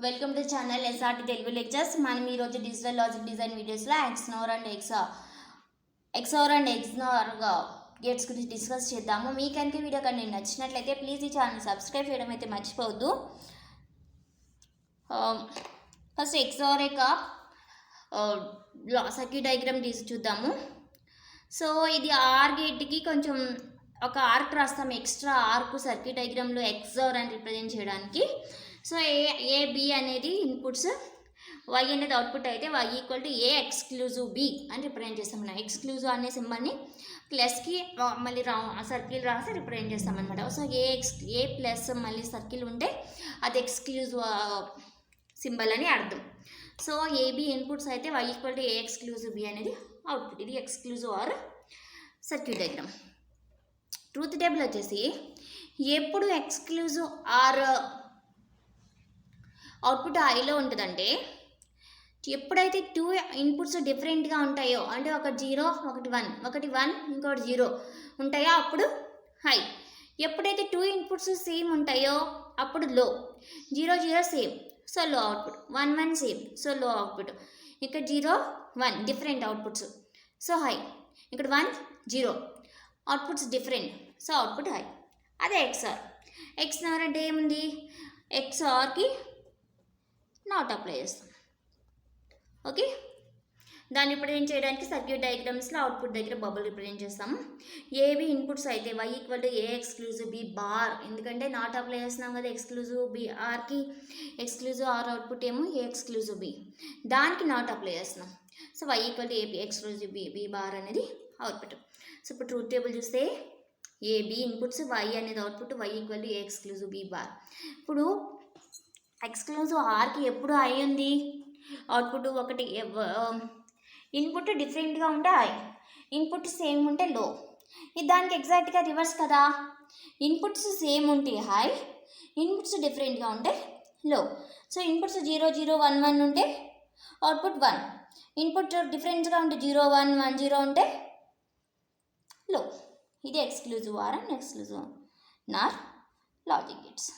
Welcome to channel SRT Telugu Lectures. మనం ఈరోజు digital logic design వీడియోస్లో xnor అండ్ xnor గేట్స్ గురించి discuss చేద్దాము. మీకు కనుక వీడియో కానీ నచ్చినట్లయితే ప్లీజ్ ఈ ఛానల్ సబ్స్క్రైబ్ చేయడం అయితే మర్చిపోవద్దు. ఫస్ట్ xnor యొక్క సర్క్యూట్ డయాగ్రామ్ తీసి చూద్దాము. సో ఇది ఆర్ గేట్కి కొంచెం ఒక ఆర్క్ రాస్తాం, ఎక్స్ట్రా ఆర్క్ సర్క్యూట్ డయాగ్రామ్లో xnor అని రిప్రజెంట్ చేయడానికి. సో ఏబి అనేది ఇన్పుట్స్, వై అనేది అవుట్పుట్ అయితే y equal to A exclusive B అని రిప్రజెంట్ చేస్తాం. మనం ఎక్స్క్లూజివ్ అనే సింబల్ని ప్లస్కి మళ్ళీ సర్కిల్ రాసి రిప్రజెంట్ చేస్తాం అనమాట. సో ఏ ప్లస్ మళ్ళీ సర్కిల్ ఉంటే అది ఎక్స్క్లూజివ్ సింబల్ అని అర్థం. సో ఏబి ఇన్పుట్స్ అయితే y equal to A exclusive B అనేది అవుట్పుట్. ఇది exclusive OR circuit diagram. Truth table వచ్చేసి ఎప్పుడు ఎక్స్క్లూజివ్ ఆర్ అవుట్పుట్ ఐలో ఉంటుందంటే ఎప్పుడైతే టూ ఇన్పుట్స్ డిఫరెంట్గా ఉంటాయో, అంటే ఒకటి 0 ఒకటి 1 ఇంకోటి 0 ఉంటాయో అప్పుడు హై. ఎప్పుడైతే టూ ఇన్పుట్స్ సేమ్ ఉంటాయో అప్పుడు లో. 0 సేమ్, సో లో అవుట్పుట్. 1 సేమ్, సో లో అవుట్పుట్. ఇక్కడ 0 1 డిఫరెంట్ అవుట్పుట్స్, సో హై. ఇక్కడ 1 0 outputs different, so output high. అదే XNOR అంటే ఏముంది, XORకి నాట్ అప్లై చేస్తాం. ఓకే, దాన్ని రిప్రజెంట్ చేయడానికి సర్క్యూట్ డయాగ్రామ్స్లో అవుట్పుట్ దగ్గర బబుల్ రిప్రజెంట్ చేస్తాము. ఏబి ఇన్పుట్స్ అయితే y equal to A exclusive B bar, ఎందుకంటే నాట్ అప్లై చేస్తున్నాం కదా ఎక్స్క్లూజివ్ బి ఆర్కి. ఎక్స్క్లూజివ్ ఆర్ అవుట్పుట్ ఏమో ఏ ఎక్స్క్లూజివ్ బి, దానికి నాట్ అప్లై చేస్తున్నాం. So y equal to A B exclusive B bar అనేది అవుట్పుట్. సో ఇప్పుడు ట్రూత్ టేబుల్ చూస్తే ఏబి ఇన్పుట్స్, y అనేది output, y equal to A exclusive B bar. ఇప్పుడు exclusive ఆర్కి ఎప్పుడు ఐ ఉంది, అవుట్పుట్ ఒకటి. ఇన్పుట్ డిఫరెంట్గా ఉంటే ఐ, ఇన్పుట్ సేమ్ ఉంటే లో. ఇది దానికి ఎగ్జాక్ట్గా రివర్స్ కదా. ఇన్పుట్స్ సేమ్ ఉంటే హై, ఇన్పుట్స్ డిఫరెంట్గా ఉంటే లో. సో ఇన్పుట్స్ 0 0 1 1 ఉంటే అవుట్పుట్ 1. ఇన్పుట్ డిఫరెంట్గా ఉంటే 0 1 1 0 ఉంటే లో. ఇది exclusive are and exclusive Nar logic gates.